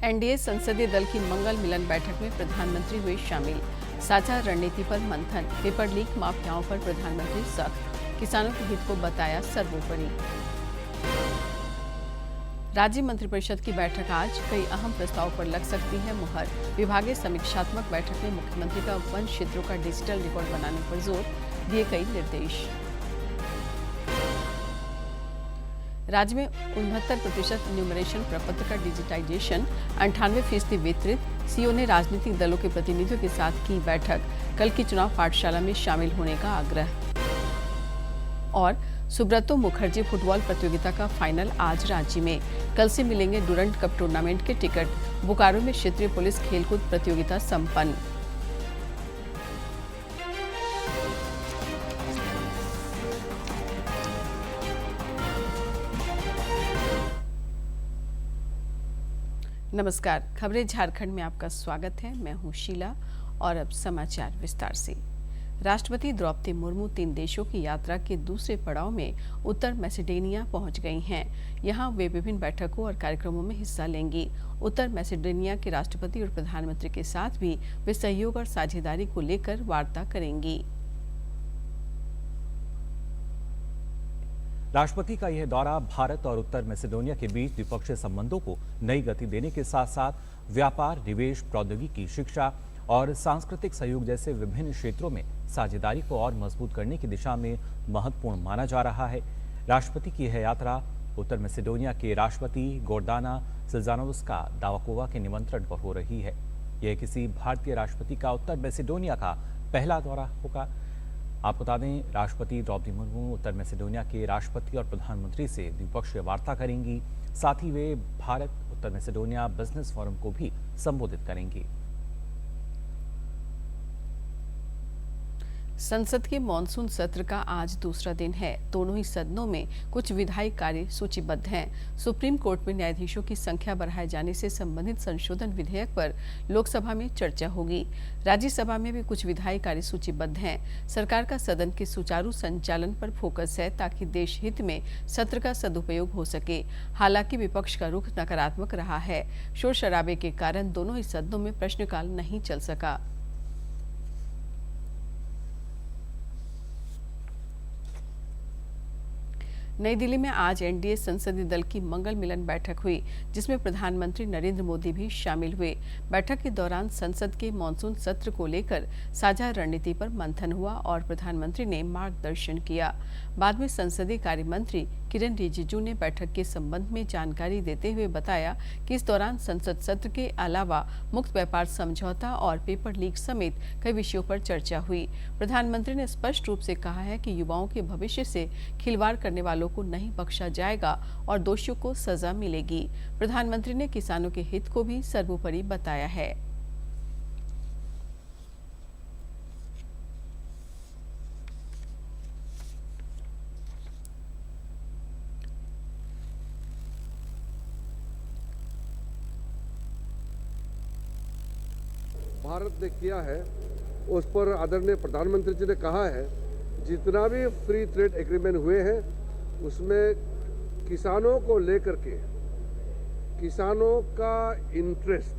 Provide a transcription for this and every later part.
NDA संसदीय दल की मंगल मिलन बैठक में प्रधानमंत्री हुए शामिल। साझा रणनीति पर मंथन, पेपर लीक माफियाओं पर प्रधानमंत्री सख्त, किसानों के हित को बताया सर्वोपरि। राज्य मंत्रिपरिषद की बैठक आज, कई अहम प्रस्ताव पर लग सकती है मुहर। विभागीय समीक्षात्मक बैठक में मुख्यमंत्री का वन क्षेत्रों का डिजिटल रिकॉर्ड बनाने पर जोर, दिए कई निर्देश। राज्य में 69% न्यूमरेशन प्रपत्र का डिजिटाइजेशन, 98% वितरित। सीओ ने राजनीतिक दलों के प्रतिनिधियों के साथ की बैठक, कल की चुनाव पाठशाला में शामिल होने का आग्रह। और सुब्रतो मुखर्जी फुटबॉल प्रतियोगिता का फाइनल आज रांची में, कल से मिलेंगे डुरंड कप टूर्नामेंट के टिकट। बोकारो में क्षेत्रीय पुलिस खेलकूद प्रतियोगिता संपन्न। नमस्कार, खबरें झारखंड में आपका स्वागत है। मैं हूं शीला और अब समाचार विस्तार से। राष्ट्रपति द्रौपदी मुर्मू 3 देशों की यात्रा के दूसरे पड़ाव में उत्तर मैसेडोनिया पहुंच गई हैं। यहां वे विभिन्न बैठकों और कार्यक्रमों में हिस्सा लेंगी। उत्तर मैसेडोनिया के राष्ट्रपति और प्रधानमंत्री के साथ भी वे सहयोग और साझेदारी को लेकर वार्ता करेंगी। राष्ट्रपति का यह दौरा भारत और उत्तर मैसेडोनिया के बीच द्विपक्षीय संबंधों को नई गति देने के साथ साथ व्यापार, निवेश, प्रौद्योगिकी, शिक्षा और सांस्कृतिक सहयोग जैसे विभिन्न क्षेत्रों में साझेदारी को और मजबूत करने की दिशा में महत्वपूर्ण माना जा रहा है। राष्ट्रपति की यह यात्रा उत्तर मैसेडोनिया के राष्ट्रपति गोर्दाना सिल्जानोव्स्का दावाकोवा के निमंत्रण पर हो रही है। यह किसी भारतीय राष्ट्रपति का उत्तर मैसेडोनिया का पहला दौरा होगा। आपको बता दें, राष्ट्रपति द्रौपदी मुर्मू उत्तर मैसेडोनिया के राष्ट्रपति और प्रधानमंत्री से द्विपक्षीय वार्ता करेंगी। साथ ही वे भारत उत्तर मैसेडोनिया बिजनेस फोरम को भी संबोधित करेंगी। संसद के मॉनसून सत्र का आज दूसरा दिन है। दोनों ही सदनों में कुछ विधायी कार्य सूचीबद्ध हैं। सुप्रीम कोर्ट में न्यायाधीशों की संख्या बढ़ाए जाने से संबंधित संशोधन विधेयक पर लोकसभा में चर्चा होगी। राज्यसभा में भी कुछ विधायी कार्य सूचीबद्ध हैं। सरकार का सदन के सुचारू संचालन पर फोकस है ताकि देश हित में सत्र का सदुपयोग हो सके। हालांकि विपक्ष का रुख नकारात्मक रहा है। शोर शराबे के कारण दोनों ही सदनों में प्रश्नकाल नहीं चल सका। नई दिल्ली में आज एनडीए संसदीय दल की मंगल मिलन बैठक हुई, जिसमें प्रधानमंत्री नरेंद्र मोदी भी शामिल हुए। बैठक के दौरान संसद के मॉनसून सत्र को लेकर साझा रणनीति पर मंथन हुआ और प्रधानमंत्री ने मार्गदर्शन किया। बाद में संसदीय कार्य मंत्री किरण रिजिजू ने बैठक के संबंध में जानकारी देते हुए बताया कि इस दौरान संसद सत्र के अलावा मुक्त व्यापार समझौता और पेपर लीक समेत कई विषयों पर चर्चा हुई। प्रधानमंत्री ने स्पष्ट रूप से कहा है कि युवाओं के भविष्य से खिलवाड़ करने वालों को नहीं बख्शा जाएगा और दोषियों को सजा मिलेगी। प्रधानमंत्री ने किसानों के हित को भी सर्वोपरि बताया है। भारत ने किया है उस पर आदरणीय प्रधानमंत्री जी ने कहा है, जितना भी फ्री ट्रेड एग्रीमेंट हुए हैं उसमें किसानों को लेकर के, किसानों का इंटरेस्ट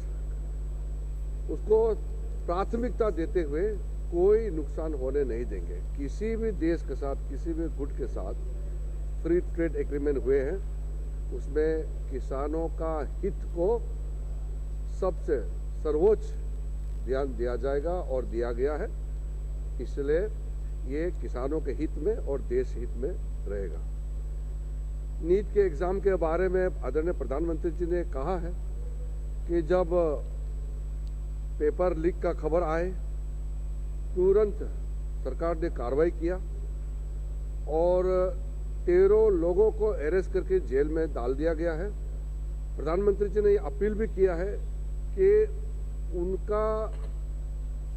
उसको प्राथमिकता देते हुए कोई नुकसान होने नहीं देंगे। किसी भी देश के साथ, किसी भी गुट के साथ फ्री ट्रेड एग्रीमेंट हुए हैं उसमें किसानों का हित को सबसे सर्वोच्च ध्यान दिया जाएगा और दिया गया है। इसलिए ये किसानों के हित में और देश हित में रहेगा। नीट के एग्जाम के बारे में आदरणीय प्रधानमंत्री जी ने कहा है कि जब पेपर लीक का खबर आए तुरंत सरकार ने कार्रवाई किया और 13 लोगों को अरेस्ट करके जेल में डाल दिया गया है। प्रधानमंत्री जी ने अपील भी किया है कि उनका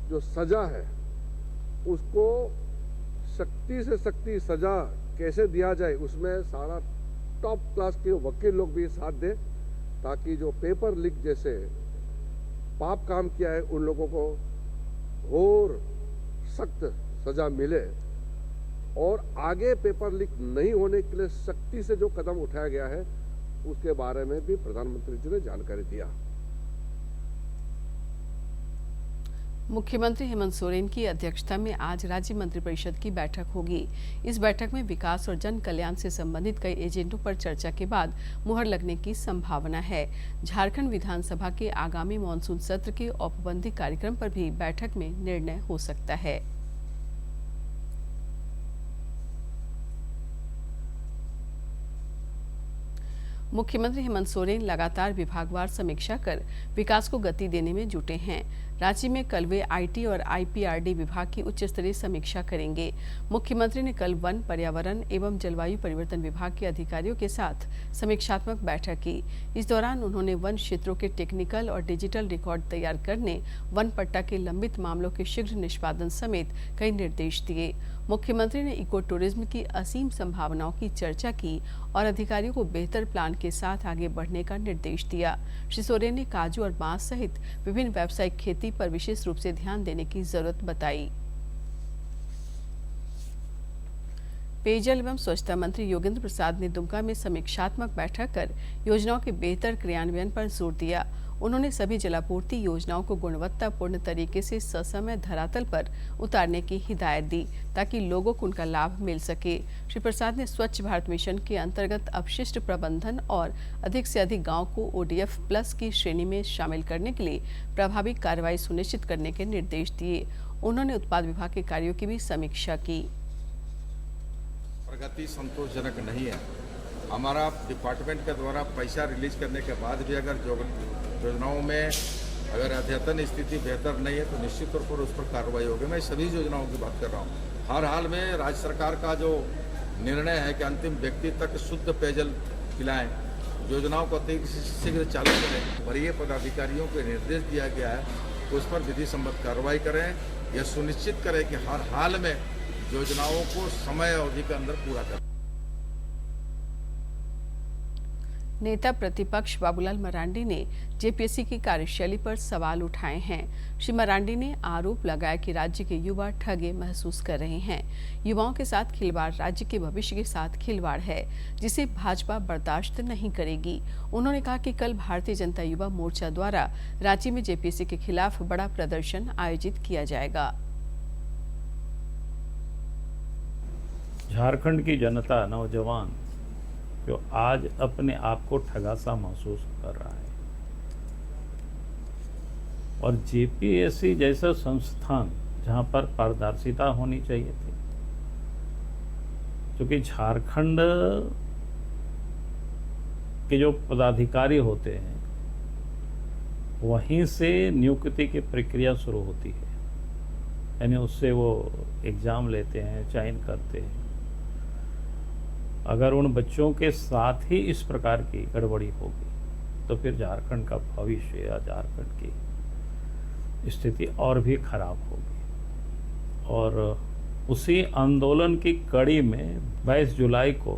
जो सजा है उसको सख्ती से सख्ती सजा कैसे दिया जाए, उसमें सारा टॉप क्लास के वकील लोग भी साथ दें ताकि जो पेपर लीक जैसे पाप काम किया है उन लोगों को और सख्त सजा मिले और आगे पेपर लीक नहीं होने के लिए सख्ती से जो कदम उठाया गया है उसके बारे में भी प्रधानमंत्री जी ने जानकारी दिया। मुख्यमंत्री हेमंत सोरेन की अध्यक्षता में आज राज्य मंत्रिपरिषद की बैठक होगी। इस बैठक में विकास और जन कल्याण से संबंधित कई एजेंडों पर चर्चा के बाद मुहर लगने की संभावना है। झारखंड विधानसभा के आगामी मानसून सत्र के औपबंधिक कार्यक्रम पर भी बैठक में निर्णय हो सकता है। मुख्यमंत्री हेमंत सोरेन लगातार विभागवार समीक्षा कर विकास को गति देने में जुटे हैं। रांची में कल वे आईटी और आईपीआरडी विभाग की उच्च स्तरीय समीक्षा करेंगे। मुख्यमंत्री ने कल वन, पर्यावरण एवं जलवायु परिवर्तन विभाग के अधिकारियों के साथ समीक्षात्मक बैठक की। इस दौरान उन्होंने वन क्षेत्रों के टेक्निकल और डिजिटल रिकॉर्ड तैयार करने, वन पट्टा के लंबित मामलों के शीघ्र निष्पादन समेत कई निर्देश दिए। मुख्यमंत्री ने इको टूरिज्म की असीम संभावनाओं की चर्चा की और अधिकारियों को बेहतर प्लान के साथ आगे बढ़ने का निर्देश दिया। श्री सोरेन ने काजू और बांस सहित विभिन्न व्यावसायिक खेती पर विशेष रूप से ध्यान देने की जरूरत बताई। पेयजल एवं स्वच्छता मंत्री योगेंद्र प्रसाद ने दुमका में समीक्षात्मक बैठक कर योजनाओं के बेहतर क्रियान्वयन पर जोर दिया। उन्होंने सभी जलापूर्ति योजनाओं को गुणवत्तापूर्ण तरीके से ससमय धरातल पर उतारने की हिदायत दी ताकि लोगों को उनका लाभ मिल सके। श्री प्रसाद ने स्वच्छ भारत मिशन के अंतर्गत अपशिष्ट प्रबंधन और अधिक से अधिक गांव को ओडीएफ प्लस की श्रेणी में शामिल करने के लिए प्रभावी कार्रवाई सुनिश्चित करने के निर्देश दिए। उन्होंने उत्पाद विभाग के कार्यों की भी समीक्षा की। प्रगति संतोषजनक नहीं है। हमारा डिपार्टमेंट के द्वारा पैसा रिलीज करने के बाद भी अगर योजनाओं में अगर अद्यतन स्थिति बेहतर नहीं है तो निश्चित तौर पर उस पर कार्रवाई होगी। मैं सभी योजनाओं की बात कर रहा हूँ। हर हाल में राज्य सरकार का जो निर्णय है कि अंतिम व्यक्ति तक शुद्ध पेयजल पिलाएं, योजनाओं को अति शीघ्र चालू करें, वरीय पदाधिकारियों को निर्देश दिया गया है तो उस पर विधि सम्मत कार्रवाई करें। यह सुनिश्चित करें कि हर हाल में योजनाओं को समय अवधि के अंदर पूरा करें। नेता प्रतिपक्ष बाबूलाल मरांडी ने जेपीएससी की कार्यशैली पर सवाल उठाए हैं। श्री मरांडी ने आरोप लगाया कि राज्य के युवा ठगे महसूस कर रहे हैं। युवाओं के साथ खिलवाड़ राज्य के भविष्य के साथ खिलवाड़ है, जिसे भाजपा बर्दाश्त नहीं करेगी। उन्होंने कहा कि कल भारतीय जनता युवा मोर्चा द्वारा रांची में जेपीएससी के खिलाफ बड़ा प्रदर्शन आयोजित किया जाएगा। झारखंड की जनता, नौजवान जो आज अपने आप को ठगा सा महसूस कर रहा है और जेपीएससी जैसा संस्थान जहां पर पारदर्शिता होनी चाहिए थी, क्योंकि झारखंड के जो पदाधिकारी होते हैं वहीं से नियुक्ति की प्रक्रिया शुरू होती है, यानी उससे वो एग्जाम लेते हैं, चयन करते हैं। अगर उन बच्चों के साथ ही इस प्रकार की गड़बड़ी होगी तो फिर झारखंड का भविष्य या झारखंड की स्थिति और भी खराब होगी। और उसी आंदोलन की कड़ी में 22 जुलाई को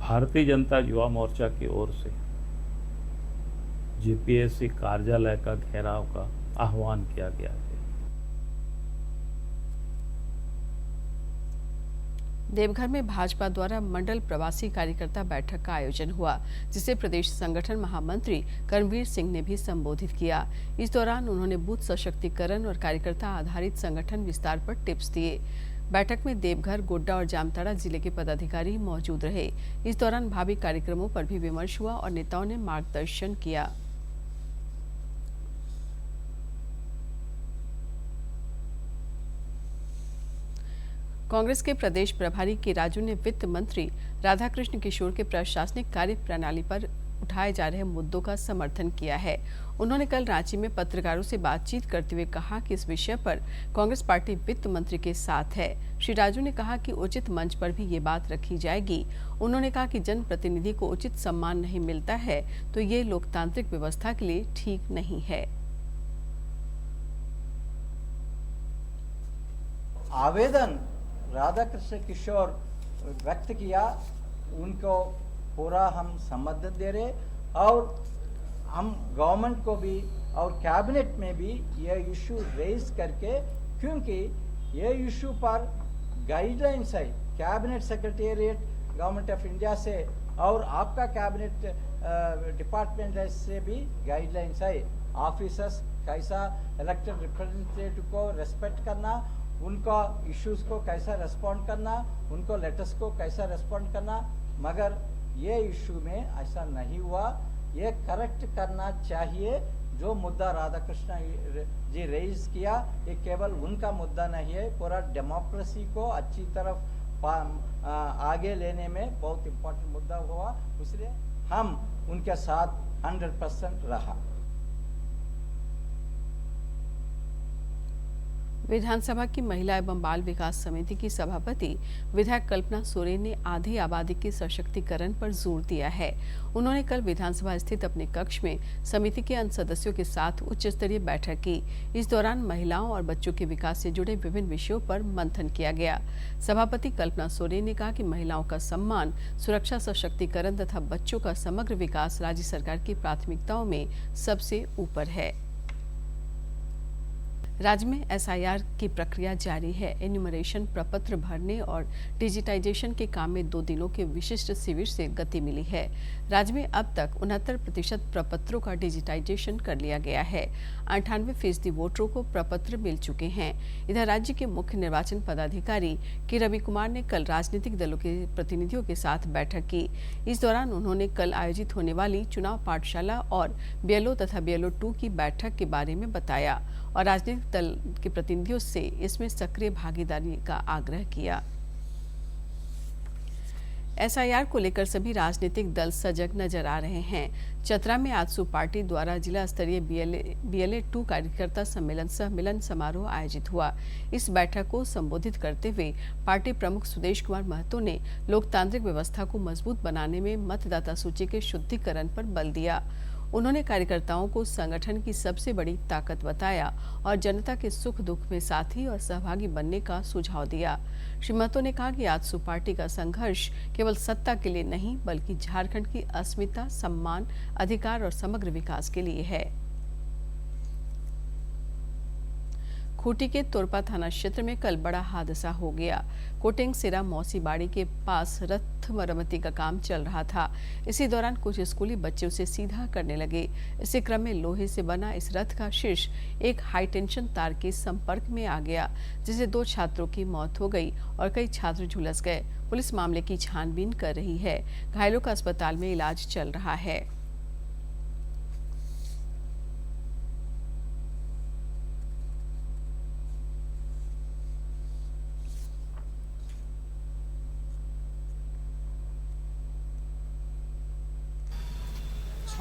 भारतीय जनता युवा मोर्चा की ओर से जेपीएससी कार्यालय का घेराव का आह्वान किया गया है। देवघर में भाजपा द्वारा मंडल प्रवासी कार्यकर्ता बैठक का आयोजन हुआ, जिसे प्रदेश संगठन महामंत्री कर्मवीर सिंह ने भी संबोधित किया। इस दौरान उन्होंने बूथ सशक्तिकरण और कार्यकर्ता आधारित संगठन विस्तार पर टिप्स दिए। बैठक में देवघर, गोड्डा और जामताड़ा जिले के पदाधिकारी मौजूद रहे। इस दौरान भावी कार्यक्रमों पर भी विमर्श हुआ और नेताओं ने मार्गदर्शन किया। कांग्रेस के प्रदेश प्रभारी के राजू ने वित्त मंत्री राधाकृष्ण किशोर के प्रशासनिक कार्य प्रणाली पर उठाए जा रहे मुद्दों का समर्थन किया है। उन्होंने कल रांची में पत्रकारों से बातचीत करते हुए कहा कि इस विषय पर कांग्रेस पार्टी वित्त मंत्री के साथ है। श्री राजू ने कहा कि उचित मंच पर भी ये बात रखी जाएगी। उन्होंने कहा कि जनप्रतिनिधि को उचित सम्मान नहीं मिलता है तो ये लोकतांत्रिक व्यवस्था के लिए ठीक नहीं है। आवेदन राधाकृष्ण किशोर व्यक्त किया, उनको पूरा हम समर्थन दे रहे और हम गवर्नमेंट को भी और कैबिनेट में भी ये इशू रेज करके, क्योंकि ये इशू पर गाइडलाइंस है cabinet secretariat government of India से और आपका कैबिनेट डिपार्टमेंट से भी गाइडलाइंस है, ऑफिसर्स कैसा इलेक्टेड रिप्रेजेंटेटिव को रेस्पेक्ट करना, उनका इश्यूज को कैसा रेस्पॉन्ड करना, उनको लेटर्स को कैसा रेस्पॉन्ड करना, मगर ये इशू में ऐसा नहीं हुआ। ये करेक्ट करना चाहिए। जो मुद्दा राधाकृष्ण जी रेज किया, ये केवल उनका मुद्दा नहीं है, पूरा डेमोक्रेसी को अच्छी तरफ आगे लेने में बहुत इम्पोर्टेंट मुद्दा हुआ, इसलिए हम उनके साथ 100% रहा। विधानसभा की महिला एवं बाल विकास समिति की सभापति विधायक कल्पना सोरेन ने आधी आबादी के सशक्तिकरण पर जोर दिया है। उन्होंने कल विधानसभा स्थित अपने कक्ष में समिति के अन्य सदस्यों के साथ उच्च स्तरीय बैठक की। इस दौरान महिलाओं और बच्चों के विकास से जुड़े विभिन्न विषयों पर मंथन किया गया। सभापति कल्पना सोरेन ने कहा कि महिलाओं का सम्मान, सुरक्षा, सशक्तिकरण तथा बच्चों का समग्र विकास राज्य सरकार की प्राथमिकताओं में सबसे ऊपर है। राज्य में एसआईआर की प्रक्रिया जारी है। एन्यूमरेशन, प्रपत्र भरने और डिजिटाइजेशन के काम में 2 दिनों के विशिष्ट शिविर से गति मिली है। राज्य में अब तक 69% प्रपत्रों का डिजिटाइजेशन कर लिया गया है। 98% वोटरों को प्रपत्र मिल चुके हैं। इधर राज्य के मुख्य निर्वाचन पदाधिकारी के रवि कुमार ने कल राजनीतिक दलों के प्रतिनिधियों के साथ बैठक की। इस दौरान उन्होंने कल आयोजित होने वाली चुनाव पाठशाला और BLO तथा BLO 2 की बैठक के बारे में बताया और राजनीतिक दल के प्रतिनिधियों से इसमें सक्रिय भागीदारी का आग्रह किया। एसआईआर को लेकर सभी राजनीतिक दल सजग नजर आ रहे हैं। चतरा में आजसू पार्टी द्वारा जिला स्तरीय BLA 2 कार्यकर्ता सम्मेलन सह मिलन समारोह आयोजित हुआ। इस बैठक को संबोधित करते हुए पार्टी प्रमुख सुदेश कुमार महतो ने लोकतांत्रिक व्यवस्था को मजबूत बनाने में मतदाता सूची के शुद्धिकरण पर बल दिया। उन्होंने कार्यकर्ताओं को संगठन की सबसे बड़ी ताकत बताया और जनता के सुख दुख में साथी और सहभागी बनने का सुझाव दिया। श्री महतो ने कहा कि आजसू पार्टी का संघर्ष केवल सत्ता के लिए नहीं बल्कि झारखंड की अस्मिता, सम्मान, अधिकार और समग्र विकास के लिए है। खूंटी के तोरपा थाना क्षेत्र में कल बड़ा हादसा हो गया। कोटेंगसिरा मौसी बाड़ी के पास रथ मरम्मती का काम चल रहा था। इसी दौरान कुछ स्कूली बच्चे उसे सीधा करने लगे। इसी क्रम में लोहे से बना इस रथ का शीर्ष एक हाई टेंशन तार के संपर्क में आ गया, जिससे 2 छात्रों की मौत हो गई और कई छात्र झुलस गए। पुलिस मामले की छानबीन कर रही है। घायलों का अस्पताल में इलाज चल रहा है।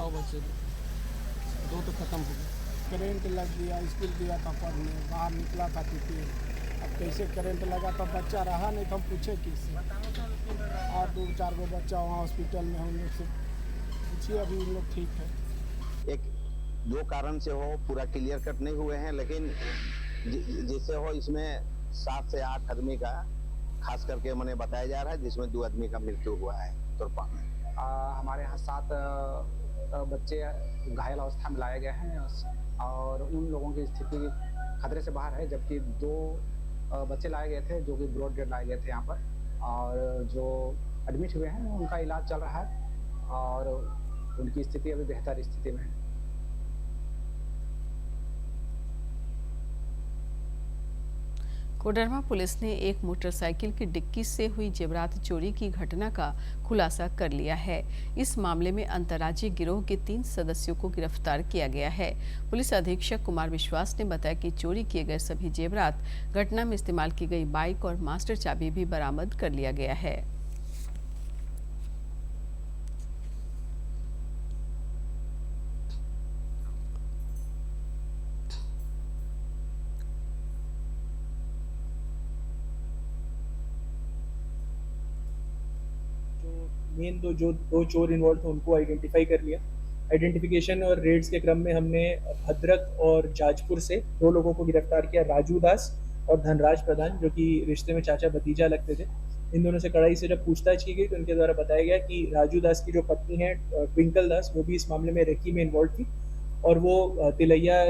बच्चे 2 तो खत्म हो गए। करेंट लग गया, स्कूल गया था पढ़ने, बाहर निकला था क्योंकि अब कैसे करंट लगा तो बच्चा रहा नहीं, तो हम पूछे किससे। और 2-4 गो बच्चा वहाँ हॉस्पिटल में हम लोग से पूछिए, अभी उन लोग ठीक है। 1-2 कारण से हो, पूरा क्लियर कट नहीं हुए हैं, लेकिन जिससे हो इसमें 7 से 8 आदमी का खास करके मैंने बताया जा रहा है, जिसमें 2 आदमी का मृत्यु हुआ है तोरपा में। हमारे यहाँ 7 बच्चे घायल अवस्था में लाए गए हैं और उन लोगों की स्थिति खतरे से बाहर है, जबकि 2 बच्चे लाए गए थे जो कि ब्रॉड डेड लाए गए थे यहाँ पर, और जो एडमिट हुए हैं उनका इलाज चल रहा है और उनकी स्थिति अभी बेहतर स्थिति में है। कोडरमा पुलिस ने एक मोटरसाइकिल की डिक्की से हुई जेवरात चोरी की घटना का खुलासा कर लिया है। इस मामले में अंतर्राज्यीय गिरोह के 3 सदस्यों को गिरफ्तार किया गया है। पुलिस अधीक्षक कुमार विश्वास ने बताया कि चोरी किए गए सभी जेवरात, घटना में इस्तेमाल की गई बाइक और मास्टर चाबी भी बरामद कर लिया गया है। मेन दो चोर इन्वॉल्व थे उनको आइडेंटिफाई कर लिया। आइडेंटिफिकेशन और रेड्स के क्रम में हमने भद्रक और जाजपुर से 2 लोगों को गिरफ्तार किया, राजू दास और धनराज प्रधान, जो कि रिश्ते में चाचा भतीजा लगते थे। इन दोनों से कड़ाई से जब पूछताछ की गई तो उनके द्वारा बताया गया कि राजू दास की जो पत्नी है ट्विंकल दास, वो भी इस मामले में रेकी में इन्वॉल्व थी और वो तिलैया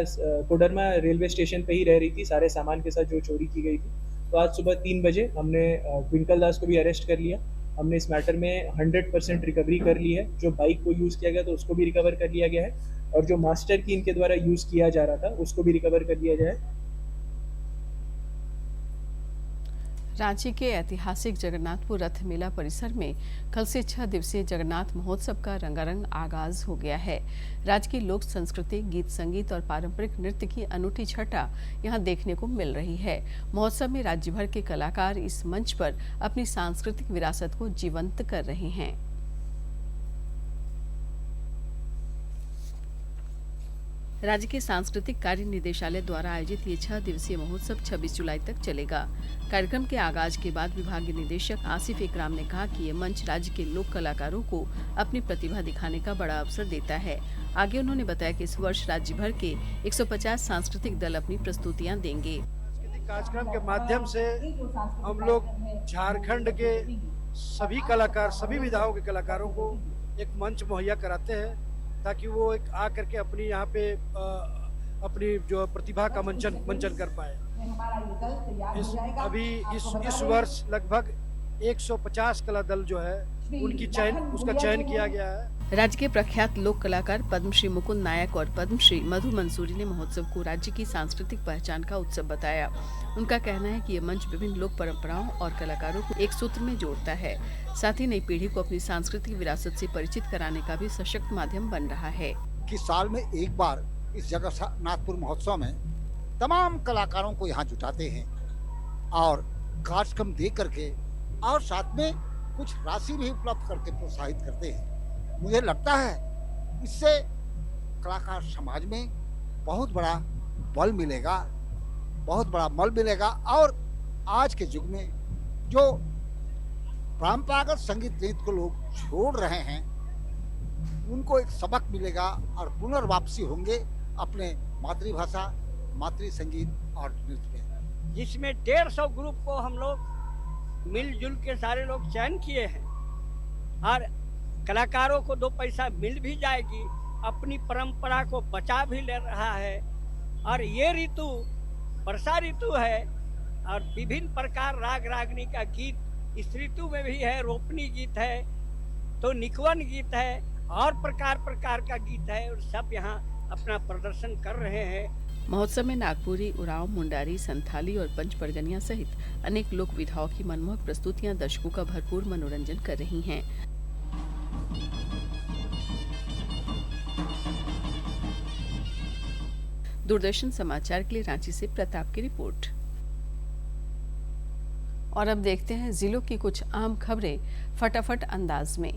कोडरमा रेलवे स्टेशन पर ही रह रही थी सारे सामान के साथ जो चोरी की गई थी। तो आज सुबह 3 बजे हमने ट्विंकल दास को भी अरेस्ट कर लिया। हमने इस मैटर में 100% रिकवरी कर ली है। जो बाइक को यूज़ किया गया तो उसको भी रिकवर कर लिया गया है। और जो मास्टर की इनके द्वारा यूज़ किया जा रहा था उसको भी रिकवर कर लिया जाए। रांची के ऐतिहासिक जगन्नाथपुर रथ मेला परिसर में कल से 6 दिवसीय जगन्नाथ महोत्सव का रंगारंग आगाज हो गया है। राज्य की लोक संस्कृति, गीत संगीत और पारंपरिक नृत्य की अनूठी छटा यहां देखने को मिल रही है। महोत्सव में राज्य भर के कलाकार इस मंच पर अपनी सांस्कृतिक विरासत को जीवंत कर रहे हैं। राज्य के सांस्कृतिक कार्य निदेशालय द्वारा आयोजित ये 6 दिवसीय महोत्सव 26 जुलाई तक चलेगा। कार्यक्रम के आगाज के बाद विभागीय निदेशक आसिफ इकराम ने कहा कि ये मंच राज्य के लोक कलाकारों को अपनी प्रतिभा दिखाने का बड़ा अवसर देता है। आगे उन्होंने बताया कि इस वर्ष राज्य भर के 150 सांस्कृतिक दल अपनी प्रस्तुतियां देंगे। कार्यक्रम के माध्यम से हम लोग झारखंड के सभी कलाकार, सभी विधाओं के कलाकारों को एक मंच मुहैया कराते हैं ताकि वो एक आ करके अपनी यहाँ पे अपनी जो प्रतिभा का मंचन कर पाए। इस वर्ष लगभग 150 कला दल जो है उसका चयन किया गया है। राज्य के प्रख्यात लोक कलाकार पद्मश्री मुकुंद नायक और पद्मश्री मधु मंसूरी ने महोत्सव को राज्य की सांस्कृतिक पहचान का उत्सव बताया। उनका कहना है कि ये मंच विभिन्न लोक परंपराओं और कलाकारों को एक सूत्र में जोड़ता है, साथ ही नई पीढ़ी को अपनी सांस्कृतिक विरासत से परिचित कराने का भी सशक्त माध्यम बन रहा है। कि साल में एक बार इस जगन्नाथपुर महोत्सव में तमाम कलाकारों को यहाँ जुटाते हैं और कार्यक्रम दे करके और साथ में कुछ राशि भी उपलब्ध करके प्रोत्साहित करते हैं। मुझे लगता है इससे कलाकार समाज में बहुत बड़ा बल मिलेगा, बहुत बड़ा बल मिलेगा और आज के युग में जो परंपरागत संगीत नृत्य को लोग छोड़ रहे हैं उनको एक सबक मिलेगा और पुनर्वापसी होंगे अपने मातृभाषा, मातृ संगीत और नृत्य में। जिसमें 150 ग्रुप को हम लोग मिलजुल के सारे लोग चयन किए हैं और कलाकारों को 2 पैसा मिल भी जाएगी, अपनी परंपरा को बचा भी ले रहा है। और ये ऋतु वर्षा ऋतु है और विभिन्न प्रकार राग रागनी का गीत इस ऋतु में भी है। रोपनी गीत है तो निकवन गीत है और प्रकार का गीत है और सब यहाँ अपना प्रदर्शन कर रहे हैं। महोत्सव में नागपुरी, उरांव, मुंडारी, संथाली और पंच परगनिया सहित अनेक लोक विधाओं की मनमोहक प्रस्तुतियां दर्शकों का भरपूर मनोरंजन कर रही हैं। दूरदर्शन समाचार के लिए रांची से प्रताप की रिपोर्ट। और अब देखते हैं जिलों की कुछ आम खबरें फटाफट अंदाज में।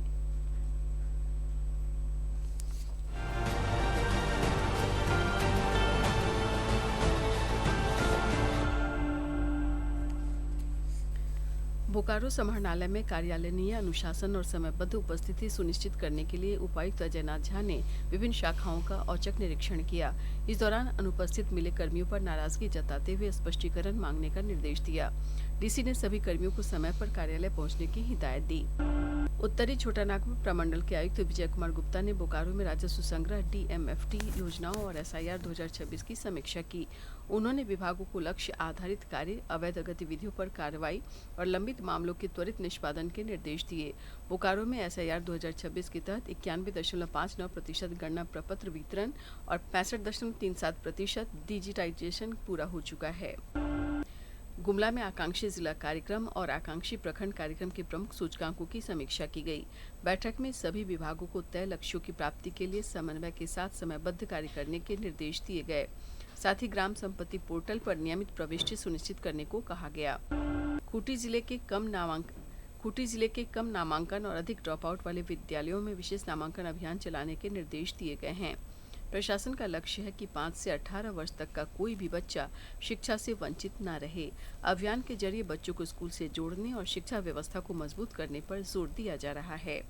बोकारो समाहरणालय में कार्यालयीय अनुशासन और समयबद्ध उपस्थिति सुनिश्चित करने के लिए उपायुक्त अजय नाथ झा ने विभिन्न शाखाओं का औचक निरीक्षण किया। इस दौरान अनुपस्थित मिले कर्मियों पर नाराजगी जताते हुए स्पष्टीकरण मांगने का निर्देश दिया। डीसी ने सभी कर्मियों को समय पर कार्यालय पहुंचने की हिदायत दी। उत्तरी छोटानागपुर प्रमंडल के आयुक्त विजय कुमार गुप्ता ने बोकारो में राजस्व संग्रह, डीएमएफटी योजनाओं और एसआईआर 2026 की समीक्षा की। उन्होंने विभागों को लक्ष्य आधारित कार्य, अवैध गतिविधियों पर कार्रवाई और लंबित मामलों के त्वरित निष्पादन के निर्देश दिए। बोकारो में एसआईआर 2026 के तहत 91.59% गणना प्रपत्र वितरण और 65.37% डिजिटाइजेशन पूरा हो चुका है। गुमला में आकांक्षी जिला कार्यक्रम और आकांक्षी प्रखंड कार्यक्रम के प्रमुख सूचकांकों की समीक्षा की गई। बैठक में सभी विभागों को तय लक्ष्यों की प्राप्ति के लिए समन्वय के साथ समयबद्ध कार्य करने के निर्देश दिए गए। साथ ही ग्राम संपत्ति पोर्टल पर नियमित प्रविष्टि सुनिश्चित करने को कहा गया। खूंटी जिले के कम नामांकन और अधिक ड्रॉप आउट वाले विद्यालयों में विशेष नामांकन अभियान चलाने के निर्देश दिए गए हैं। प्रशासन का लक्ष्य है कि 5 से 18 वर्ष तक का कोई भी बच्चा शिक्षा से वंचित न रहे। अभियान के जरिए बच्चों को स्कूल से जोड़ने और शिक्षा व्यवस्था को मजबूत करने पर जोर दिया जा रहा है।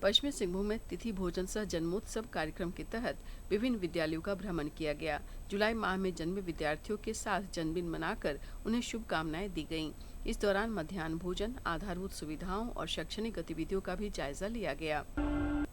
पश्चिमी सिंहभूम में तिथि भोजन सह जन्मोत्सव कार्यक्रम के तहत विभिन्न विद्यालयों का भ्रमण किया गया। जुलाई माह में जन्मे विद्यार्थियों के साथ जन्मदिन मनाकर उन्हें शुभकामनाएं दी गईं। इस दौरान मध्याह्न भोजन, आधारभूत सुविधाओं और शैक्षणिक गतिविधियों का भी जायजा लिया गया।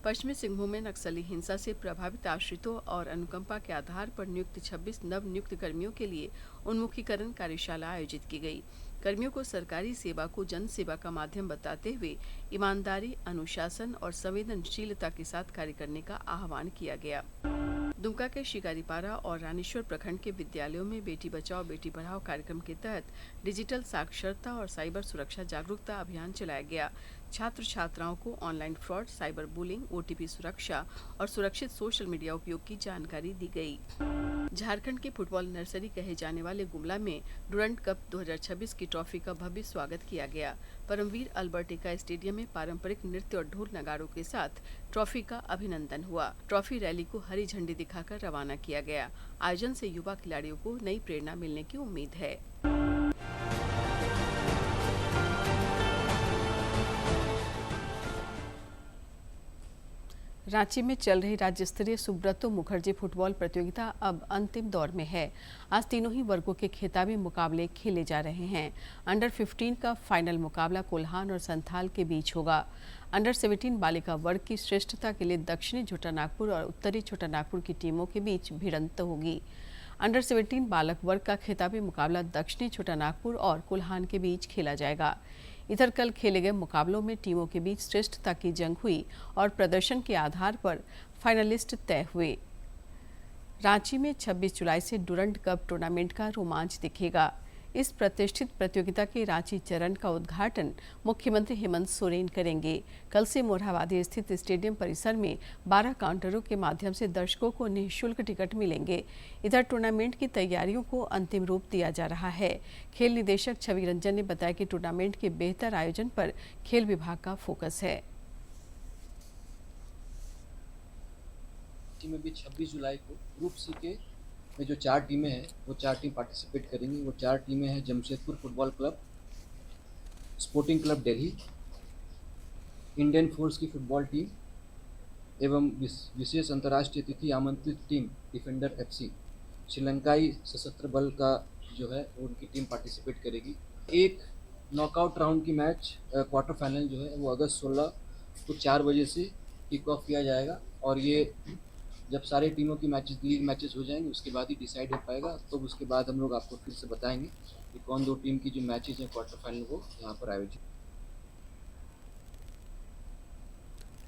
पश्चिमी सिंहभूम में नक्सली हिंसा से प्रभावित आश्रितों और अनुकंपा के आधार पर नियुक्त 26 नव नियुक्त कर्मियों के लिए उन्मुखीकरण कार्यशाला आयोजित की गई। कर्मियों को सरकारी सेवा को जन सेवा का माध्यम बताते हुए ईमानदारी, अनुशासन और संवेदनशीलता के साथ कार्य करने का आह्वान किया गया। दुमका के शिकारीपारा और रानीश्वर प्रखंड के विद्यालयों में बेटी बचाओ बेटी पढ़ाओ कार्यक्रम के तहत डिजिटल साक्षरता और साइबर सुरक्षा जागरूकता अभियान चलाया गया। छात्र छात्राओं को online fraud, cyber bullying, OTP सुरक्षा और सुरक्षित सोशल मीडिया उपयोग की जानकारी दी गई। झारखंड के फुटबॉल नर्सरी कहे जाने वाले गुमला में डुरंड कप 2026 की ट्रॉफी का भव्य स्वागत किया गया। परमवीर अल्बर्ट एक्का स्टेडियम में पारंपरिक नृत्य और ढोल नगाड़ों के साथ ट्रॉफी का अभिनंदन हुआ। ट्रॉफी रैली को हरी झंडी दिखाकर रवाना किया गया। आयोजन से युवा खिलाड़ियों को नई प्रेरणा मिलने की उम्मीद है। रांची में चल रही राज्य स्तरीय सुब्रतो मुखर्जी फुटबॉल प्रतियोगिता अब अंतिम दौर में है। आज तीनों ही वर्गों के खिताबी मुकाबले खेले जा रहे हैं। अंडर 15 का फाइनल मुकाबला कोल्हान और संथाल के बीच होगा। अंडर 17 बालिका वर्ग की श्रेष्ठता के लिए दक्षिणी छोटानागपुर और उत्तरी छोटानागपुर की टीमों के बीच भिड़ंत होगी। अंडर 17 बालक वर्ग का खिताबी मुकाबला दक्षिणी छोटानागपुर और कोल्हान के बीच खेला जाएगा। इधर कल खेले गए मुकाबलों में टीमों के बीच श्रेष्ठता की जंग हुई और प्रदर्शन के आधार पर फाइनलिस्ट तय हुए। रांची में 26 जुलाई से डुरंड कप टूर्नामेंट का रोमांच दिखेगा। इस प्रतिष्ठित प्रतियोगिता के रांची चरण का उद्घाटन मुख्यमंत्री हेमंत सोरेन करेंगे। कल से मोरहाबादी स्थित स्टेडियम परिसर में 12 काउंटरों के माध्यम से दर्शकों को निःशुल्क टिकट मिलेंगे। इधर टूर्नामेंट की तैयारियों को अंतिम रूप दिया जा रहा है। खेल निदेशक छवि रंजन ने बताया कि टूर्नामेंट के बेहतर आयोजन पर खेल विभाग का फोकस है। में भी 26 जुलाई को ग्रुप सी के में जो 4 टीमें हैं वो 4 टीम पार्टिसिपेट करेंगी। वो 4 टीमें हैं Jamshedpur football club, sporting club Delhi, Indian force की फुटबॉल टीम एवं विशेष अंतर्राष्ट्रीय अतिथि आमंत्रित टीम डिफेंडर FC, श्रीलंकाई सशस्त्र बल का जो है उनकी टीम पार्टिसिपेट करेगी। एक नॉकआउट राउंड की मैच क्वार्टर फाइनल जो है वो अगस्त 16 को 4 बजे से किक ऑफ किया जाएगा और ये जब सारे टीमों की लीग मैचेस हो जाएंगे उसके बाद ही डिसाइड हो पाएगा। तो उसके बाद हम लोग आपको फिर से बताएंगे कि कौन 2 टीम की जो मैचेस हैं क्वार्टर फाइनल वो यहाँ पर आयोजित।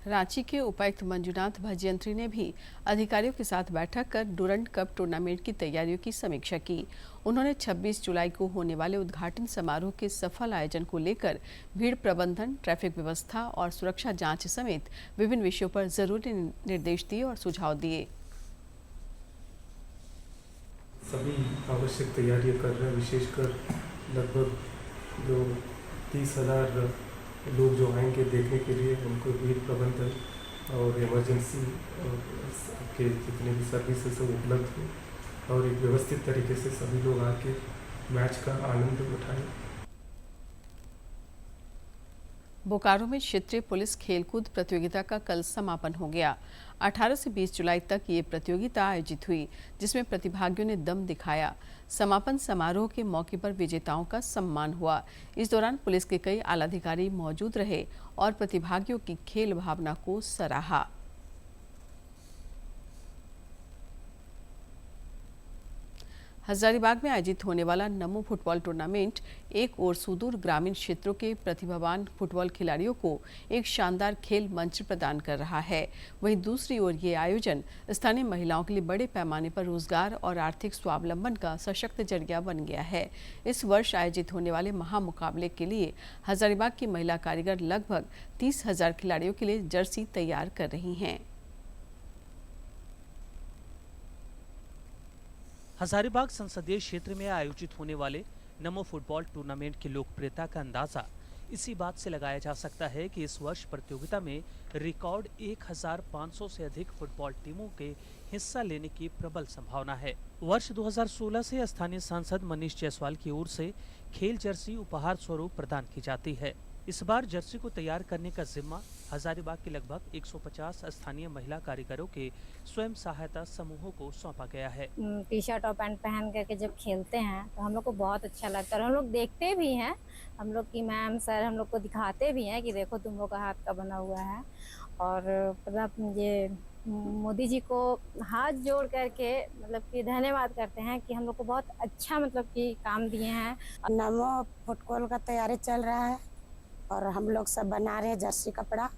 रांची के उपायुक्त मंजुनाथ भजयंत्री ने भी अधिकारियों के साथ बैठक कर डुरंड कप टूर्नामेंट की तैयारियों की समीक्षा की। उन्होंने 26 जुलाई को होने वाले उद्घाटन समारोह के सफल आयोजन को लेकर भीड़ प्रबंधन, ट्रैफिक व्यवस्था और सुरक्षा जांच समेत विभिन्न विषयों पर जरूरी निर्देश दिए और सुझाव दिए। सभी आवश्यक तैयारियां कर रहे हैं। विशेषकर लगभग जो 30,000 लोग जो आएंगे देखने के लिए उनको भीड़ प्रबंधन और इमरजेंसी के जितने भी सर्विसेज हैं उपलब्ध हो और एक व्यवस्थित तरीके से सभी लोग आके मैच का आनंद उठाएं। बोकारो में क्षेत्रीय पुलिस खेलकूद प्रतियोगिता का कल समापन हो गया। 18 से 20 जुलाई तक ये प्रतियोगिता आयोजित हुई, जिसमें प्रतिभागियों ने दम दिखाया। समापन समारोह के मौके पर विजेताओं का सम्मान हुआ। इस दौरान पुलिस के कई आलाधिकारी मौजूद रहे और प्रतिभागियों की खेल भावना को सराहा। हजारीबाग में आयोजित होने वाला नमो फुटबॉल टूर्नामेंट एक ओर सुदूर ग्रामीण क्षेत्रों के प्रतिभावान फुटबॉल खिलाड़ियों को एक शानदार खेल मंच प्रदान कर रहा है, वहीं दूसरी ओर ये आयोजन स्थानीय महिलाओं के लिए बड़े पैमाने पर रोजगार और आर्थिक स्वावलंबन का सशक्त जरिया बन गया है। इस वर्ष आयोजित होने वाले महामुकाबले के लिए हजारीबाग की महिला कारीगर लगभग 30,000 खिलाड़ियों के लिए जर्सी तैयार कर रही हैं। हजारीबाग संसदीय क्षेत्र में आयोजित होने वाले नमो फुटबॉल टूर्नामेंट की लोकप्रियता का अंदाजा इसी बात से लगाया जा सकता है कि इस वर्ष प्रतियोगिता में रिकॉर्ड 1,500 से अधिक फुटबॉल टीमों के हिस्सा लेने की प्रबल संभावना है। वर्ष 2016 से स्थानीय सांसद मनीष जायसवाल की ओर से खेल जर्सी उपहार स्वरूप प्रदान की जाती है। इस बार जर्सी को तैयार करने का जिम्मा हजारीबाग के लगभग 150 स्थानीय महिला कारीगरों के स्वयं सहायता समूहों को सौंपा गया है। टी शर्ट और पैंट पहन करके जब खेलते हैं तो हम लोग को बहुत अच्छा लगता है और हम लोग देखते भी हैं। हम लोग की मैम सर हम लोग को दिखाते भी हैं कि देखो तुम लोग का हाथ का बना हुआ है। और मतलब ये मोदी जी को हाथ जोड़ करके मतलब कि धन्यवाद करते हैं कि हम लोग को बहुत अच्छा मतलब कि काम दिए हैं। नमो फुटबॉल का तैयारी चल रहा है और हम लोग सब बना रहे हैं जर्सी कपड़ा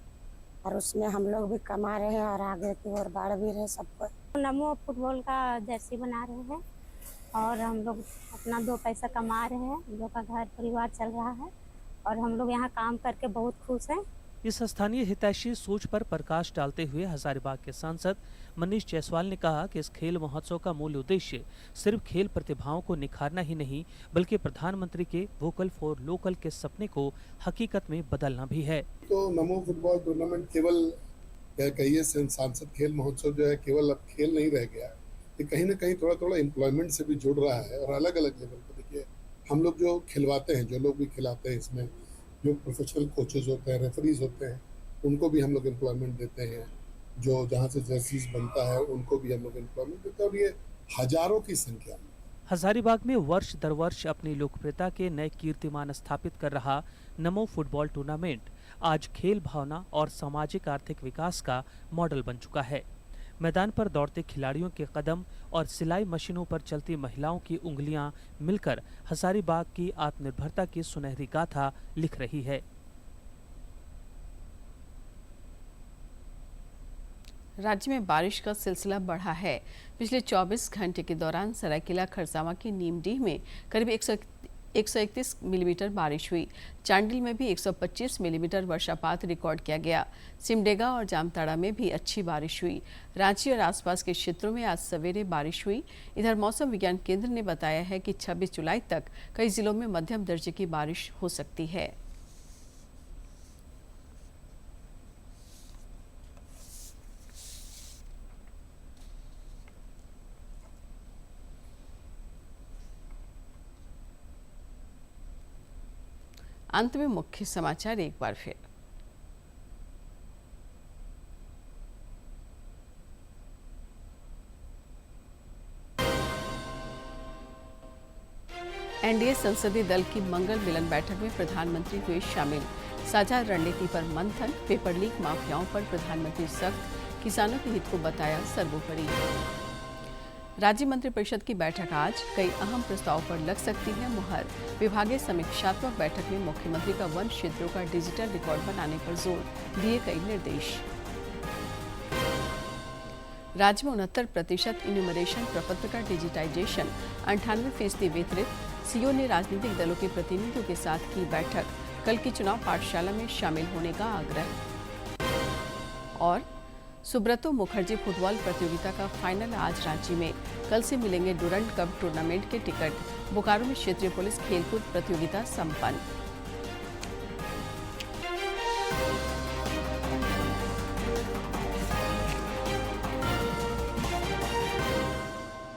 और उसमें हम लोग भी कमा रहे हैं और आगे की ओर बढ़ भी रहे सबको। नमो फुटबॉल का जर्सी बना रहे हैं और हम लोग अपना 2 पैसा कमा रहे हैं। हम लोग का घर परिवार चल रहा है और हम लोग यहाँ काम करके बहुत खुश हैं। इस स्थानीय हितैषी सोच पर प्रकाश डालते हुए हजारीबाग के सांसद मनीष जायसवाल ने कहा कि इस खेल महोत्सव का मूल उद्देश्य सिर्फ खेल प्रतिभाओं को निखारना ही नहीं बल्कि प्रधानमंत्री के वोकल फॉर लोकल के सपने को हकीकत में बदलना भी है। तो नमो फुटबॉल टूर्नामेंट केवल कहिए सांसद खेल महोत्सव जो है केवल अब खेल नहीं रह गया, ये कहीं ना कहीं थोड़ा थोड़ा एम्प्लॉयमेंट से भी जुड़ रहा है और अलग अलग लेवल पर। देखिए हम लोग जो खिलवाते हैं, जो लोग भी खिलाते हैं, इसमें जो प्रोफेशनल कोचेज होते हैं, रेफरीज होते हैं, उनको भी हम लोग एम्प्लॉयमेंट देते हैं। जो जहाँ से जर्सीज बनता है उनको भी हम लोग एम्प्लॉयमेंट देते हैं और ये हजारों की संख्या में। हजारीबाग में वर्ष दर वर्ष अपनी लोकप्रियता के नए कीर्तिमान स्थापित कर रहा नमो फुटबॉल टूर्नामेंट आज खेल भावना और सामाजिक आर्थिक विकास का मॉडल बन चुका है। मैदान पर दौड़ते खिलाड़ियों के कदम और सिलाई मशीनों पर चलती महिलाओं की उंगलियां मिलकर हजारीबाग की आत्मनिर्भरता की सुनहरी गाथा लिख रही है। राज्य में बारिश का सिलसिला बढ़ा है। पिछले 24 घंटे के दौरान सरायकेला खरसावां की नीमडीह में करीब 131 मिलीमीटर बारिश हुई। चांडिल में भी 125 मिलीमीटर वर्षापात रिकॉर्ड किया गया। सिमडेगा और जामताड़ा में भी अच्छी बारिश हुई। रांची और आसपास के क्षेत्रों में आज सवेरे बारिश हुई। इधर मौसम विज्ञान केंद्र ने बताया है कि 26 जुलाई तक कई जिलों में मध्यम दर्जे की बारिश हो सकती है। अंत में मुख्य समाचार एक बार फिर। एनडीए संसदीय दल की मंगल मिलन बैठक में प्रधानमंत्री हुए शामिल। साझा रणनीति पर मंथन, पेपर लीक माफियाओं पर प्रधानमंत्री सख्त, किसानों के हित को बताया सर्वोपरि। राज्य मंत्रिपरिषद की बैठक आज, कई अहम प्रस्ताव पर लग सकती है मुहर। विभागीय समीक्षात्मक बैठक में मुख्यमंत्री का वन क्षेत्रों का डिजिटल रिकॉर्ड बनाने पर जोर, दिए कई निर्देश। राज्य में 69% इन्यूमरेशन प्रपत्र का डिजिटाइजेशन, 98% वितरित। सीओ ने राजनीतिक दलों के प्रतिनिधियों के साथ की बैठक, कल की चुनाव पाठशाला में शामिल होने का आग्रह। और सुब्रतो मुखर्जी फुटबॉल प्रतियोगिता का फाइनल आज रांची में। कल से मिलेंगे डुरंड कप टूर्नामेंट के टिकट। बोकारो में क्षेत्रीय पुलिस खेलकूद प्रतियोगिता संपन्न।